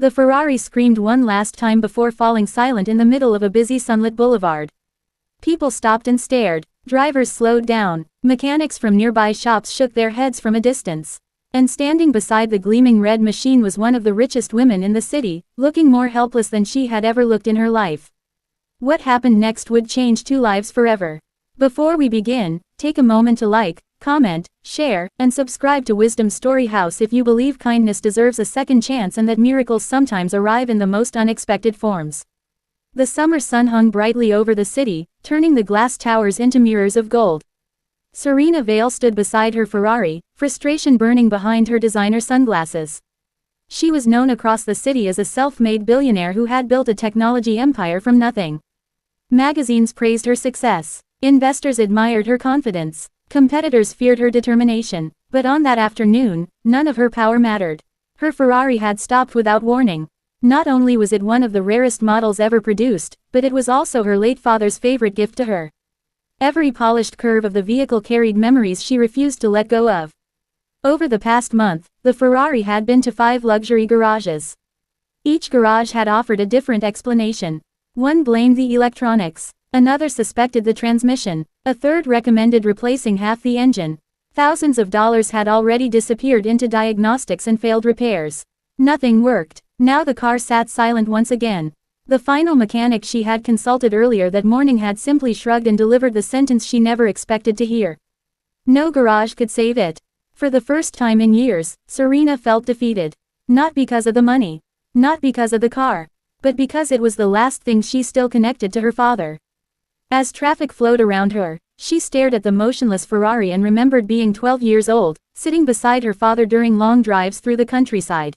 The Ferrari screamed one last time before falling silent in the middle of a busy sunlit boulevard. People stopped and stared. Drivers slowed down. Mechanics from nearby shops shook their heads from a distance. And standing beside the gleaming red machine was one of the richest women in the city, looking more helpless than she had ever looked in her life. What happened next would change two lives forever. Before we begin, take a moment to like, comment, share, and subscribe to Wisdom Story House if you believe kindness deserves a second chance and that miracles sometimes arrive in the most unexpected forms. The summer sun hung brightly over the city, turning the glass towers into mirrors of gold. Serena Vale stood beside her Ferrari, frustration burning behind her designer sunglasses. She was known across the city as a self-made billionaire who had built a technology empire from nothing. Magazines praised her success. Investors admired her confidence. Competitors feared her determination. But on that afternoon, none of her power mattered. Her Ferrari had stopped without warning. Not only was it one of the rarest models ever produced, but it was also her late father's favorite gift to her. Every polished curve of the vehicle carried memories she refused to let go of. Over the past month, the Ferrari had been to 5 luxury garages. Each garage had offered a different explanation. One blamed the electronics. Another suspected the transmission. A third recommended replacing half the engine. Thousands of dollars had already disappeared into diagnostics and failed repairs. Nothing worked. Now the car sat silent once again. The final mechanic she had consulted earlier that morning had simply shrugged and delivered the sentence she never expected to hear. No garage could save it. For the first time in years, Serena felt defeated. Not because of the money. Not because of the car. But because it was the last thing she still connected to her father. As traffic flowed around her, she stared at the motionless Ferrari and remembered being 12 years old, sitting beside her father during long drives through the countryside.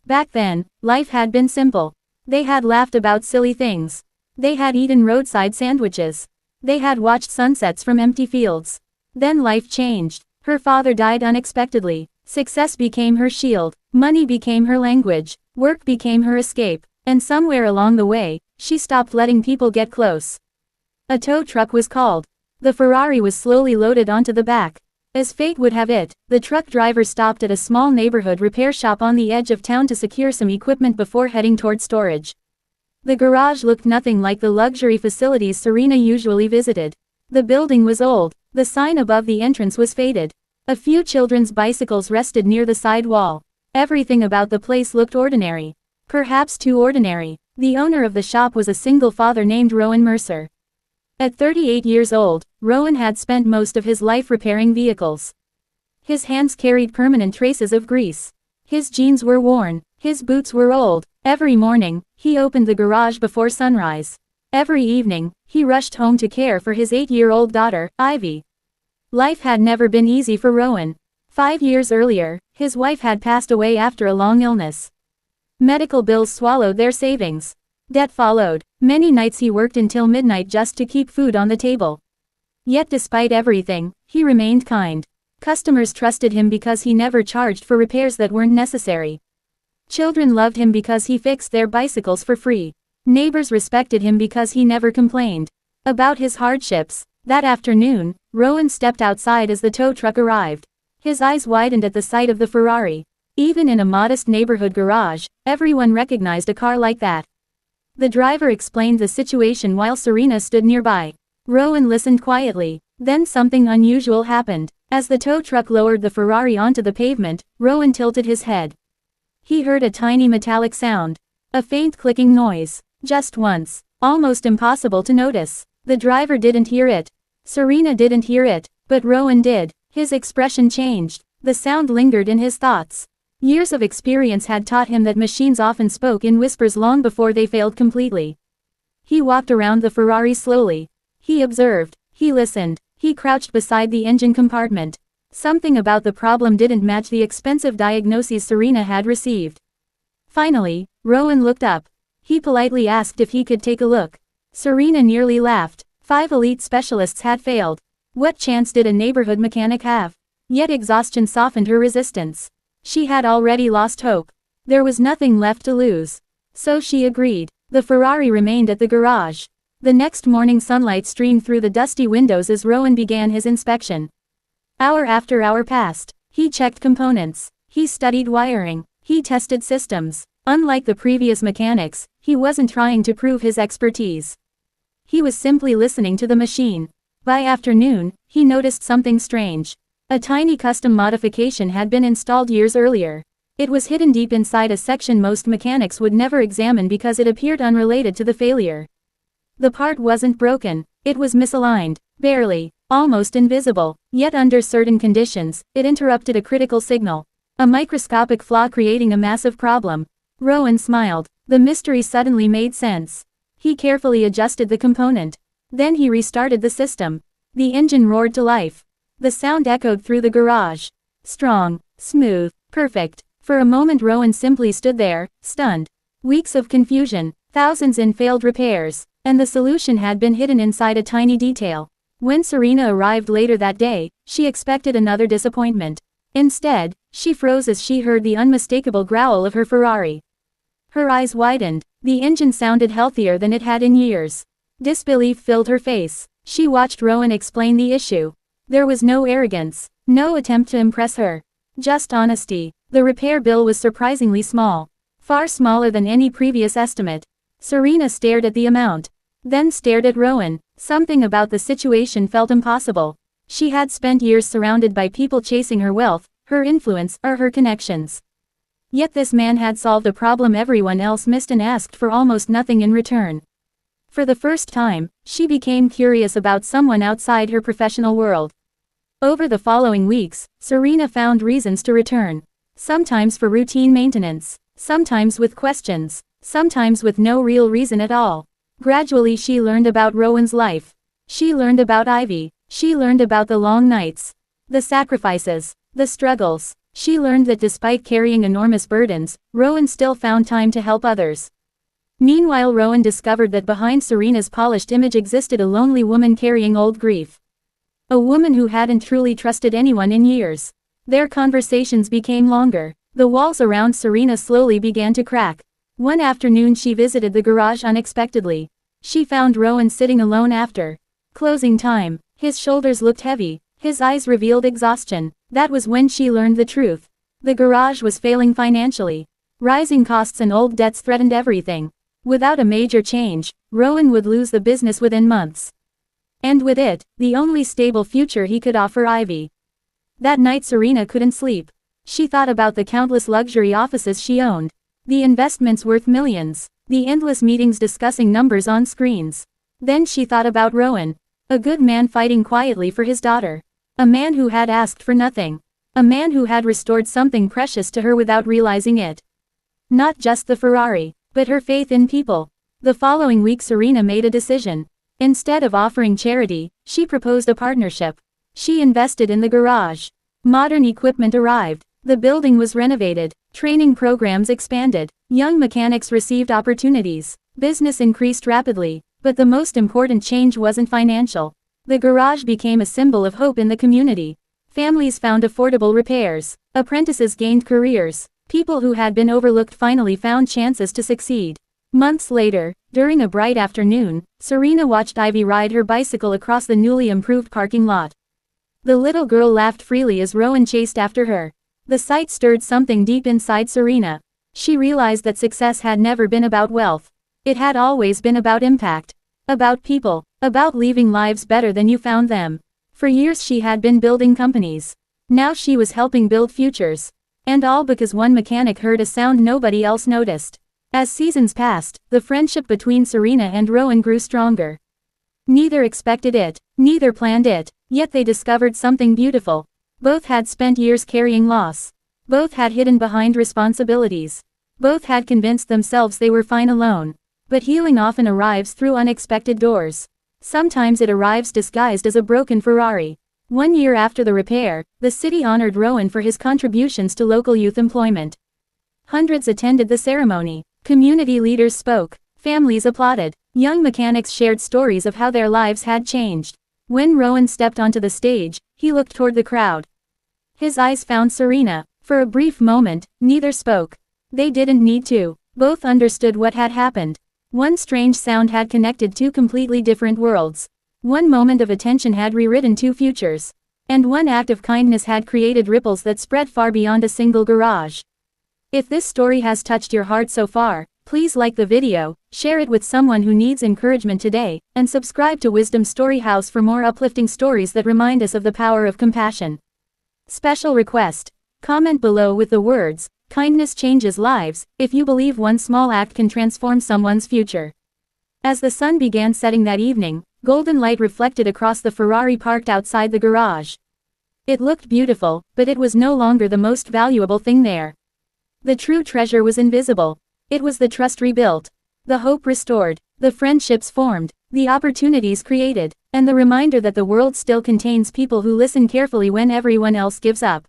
Back then, life had been simple. They had laughed about silly things. They had eaten roadside sandwiches. They had watched sunsets from empty fields. Then life changed. Her father died unexpectedly. Success became her shield. Money became her language. Work became her escape. And somewhere along the way, she stopped letting people get close. A tow truck was called. The Ferrari was slowly loaded onto the back. As fate would have it, the truck driver stopped at a small neighborhood repair shop on the edge of town to secure some equipment before heading toward storage. The garage looked nothing like the luxury facilities Serena usually visited. The building was old. The sign above the entrance was faded. A few children's bicycles rested near the side wall. Everything about the place looked ordinary. Perhaps too ordinary. The owner of the shop was a single father named Rowan Mercer. At 38 years old, Rowan had spent most of his life repairing vehicles. His hands carried permanent traces of grease. His jeans were worn. His boots were old. Every morning, he opened the garage before sunrise. Every evening, he rushed home to care for his 8-year-old daughter, Ivy. Life had never been easy for Rowan. 5 years earlier, his wife had passed away after a long illness. Medical bills swallowed their savings. Debt followed. Many nights he worked until midnight just to keep food on the table. Yet despite everything, he remained kind. Customers trusted him because he never charged for repairs that weren't necessary. Children loved him because he fixed their bicycles for free. Neighbors respected him because he never complained about his hardships. That afternoon, Rowan stepped outside as the tow truck arrived. His eyes widened at the sight of the Ferrari. Even in a modest neighborhood garage, everyone recognized a car like that. The driver explained the situation while Serena stood nearby. Rowan listened quietly. Then something unusual happened. As the tow truck lowered the Ferrari onto the pavement, Rowan tilted his head. He heard a tiny metallic sound. A faint clicking noise. Just once. Almost impossible to notice. The driver didn't hear it. Serena didn't hear it. But Rowan did. His expression changed. The sound lingered in his thoughts. Years of experience had taught him that machines often spoke in whispers long before they failed completely. He walked around the Ferrari slowly. He observed. He listened. He crouched beside the engine compartment. Something about the problem didn't match the expensive diagnoses Serena had received. Finally, Rowan looked up. He politely asked if he could take a look. Serena nearly laughed. 5 elite specialists had failed. What chance did a neighborhood mechanic have? Yet exhaustion softened her resistance. She had already lost hope. There was nothing left to lose. So she agreed. The Ferrari remained at the garage. The next morning sunlight streamed through the dusty windows as Rowan began his inspection. Hour after hour passed. He checked components. He studied wiring. He tested systems. Unlike the previous mechanics, he wasn't trying to prove his expertise. He was simply listening to the machine. By afternoon, he noticed something strange. A tiny custom modification had been installed years earlier. It was hidden deep inside a section most mechanics would never examine because it appeared unrelated to the failure. The part wasn't broken, it was misaligned, barely, almost invisible, yet under certain conditions, it interrupted a critical signal. A microscopic flaw creating a massive problem. Rowan smiled. The mystery suddenly made sense. He carefully adjusted the component. Then he restarted the system. The engine roared to life. The sound echoed through the garage. Strong, smooth, perfect. For a moment Rowan simply stood there, stunned. Weeks of confusion, thousands in failed repairs, and the solution had been hidden inside a tiny detail. When Serena arrived later that day, she expected another disappointment. Instead, she froze as she heard the unmistakable growl of her Ferrari. Her eyes widened. The engine sounded healthier than it had in years. Disbelief filled her face. She watched Rowan explain the issue. There was no arrogance, no attempt to impress her. Just honesty. The repair bill was surprisingly small. Far smaller than any previous estimate. Serena stared at the amount. Then stared at Rowan. Something about the situation felt impossible. She had spent years surrounded by people chasing her wealth, her influence, or her connections. Yet this man had solved a problem everyone else missed and asked for almost nothing in return. For the first time, she became curious about someone outside her professional world. Over the following weeks, Serena found reasons to return. Sometimes for routine maintenance, sometimes with questions, sometimes with no real reason at all. Gradually she learned about Rowan's life. She learned about Ivy. She learned about the long nights, the sacrifices, the struggles. She learned that despite carrying enormous burdens, Rowan still found time to help others. Meanwhile Rowan discovered that behind Serena's polished image existed a lonely woman carrying old grief. A woman who hadn't truly trusted anyone in years. Their conversations became longer. The walls around Serena slowly began to crack. One afternoon she visited the garage unexpectedly. She found Rowan sitting alone after closing time. His shoulders looked heavy. His eyes revealed exhaustion. That was when she learned the truth. The garage was failing financially. Rising costs and old debts threatened everything. Without a major change, Rowan would lose the business within months. And with it, the only stable future he could offer Ivy. That night Serena couldn't sleep. She thought about the countless luxury offices she owned. The investments worth millions. The endless meetings discussing numbers on screens. Then she thought about Rowan. A good man fighting quietly for his daughter. A man who had asked for nothing. A man who had restored something precious to her without realizing it. Not just the Ferrari, but her faith in people. The following week Serena made a decision. Instead of offering charity, she proposed a partnership. She invested in the garage. Modern equipment arrived. The building was renovated. Training programs expanded. Young mechanics received opportunities. Business increased rapidly. But the most important change wasn't financial. The garage became a symbol of hope in the community. Families found affordable repairs. Apprentices gained careers. People who had been overlooked finally found chances to succeed. Months later, during a bright afternoon, Serena watched Ivy ride her bicycle across the newly improved parking lot. The little girl laughed freely as Rowan chased after her. The sight stirred something deep inside Serena. She realized that success had never been about wealth. It had always been about impact. About people. About leaving lives better than you found them. For years she had been building companies. Now she was helping build futures. And all because one mechanic heard a sound nobody else noticed. As seasons passed, the friendship between Serena and Rowan grew stronger. Neither expected it, neither planned it, yet they discovered something beautiful. Both had spent years carrying loss. Both had hidden behind responsibilities. Both had convinced themselves they were fine alone. But healing often arrives through unexpected doors. Sometimes it arrives disguised as a broken Ferrari. 1 year after the repair, the city honored Rowan for his contributions to local youth employment. Hundreds attended the ceremony. Community leaders spoke. Families applauded. Young mechanics shared stories of how their lives had changed. When Rowan stepped onto the stage, he looked toward the crowd. His eyes found Serena. For a brief moment, neither spoke. They didn't need to. Both understood what had happened. One strange sound had connected two completely different worlds. One moment of attention had rewritten two futures. And one act of kindness had created ripples that spread far beyond a single garage. If this story has touched your heart so far, please like the video, share it with someone who needs encouragement today, and subscribe to Wisdom Story House for more uplifting stories that remind us of the power of compassion. Special request. Comment below with the words, "Kindness changes lives," if you believe one small act can transform someone's future. As the sun began setting that evening, golden light reflected across the Ferrari parked outside the garage. It looked beautiful, but it was no longer the most valuable thing there. The true treasure was invisible. It was the trust rebuilt, the hope restored, the friendships formed, the opportunities created, and the reminder that the world still contains people who listen carefully when everyone else gives up.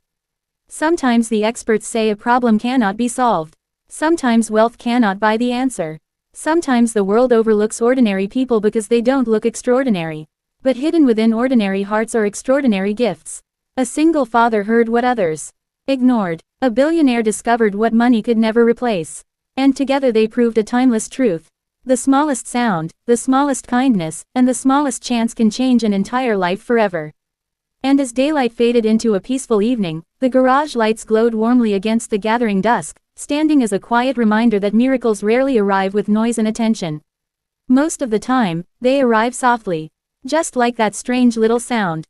Sometimes the experts say a problem cannot be solved. Sometimes wealth cannot buy the answer. Sometimes the world overlooks ordinary people because they don't look extraordinary. But hidden within ordinary hearts are extraordinary gifts. A single father heard what others ignored. A billionaire discovered what money could never replace. And together they proved a timeless truth. The smallest sound, the smallest kindness, and the smallest chance can change an entire life forever. And as daylight faded into a peaceful evening, the garage lights glowed warmly against the gathering dusk, standing as a quiet reminder that miracles rarely arrive with noise and attention. Most of the time, they arrive softly. Just like that strange little sound.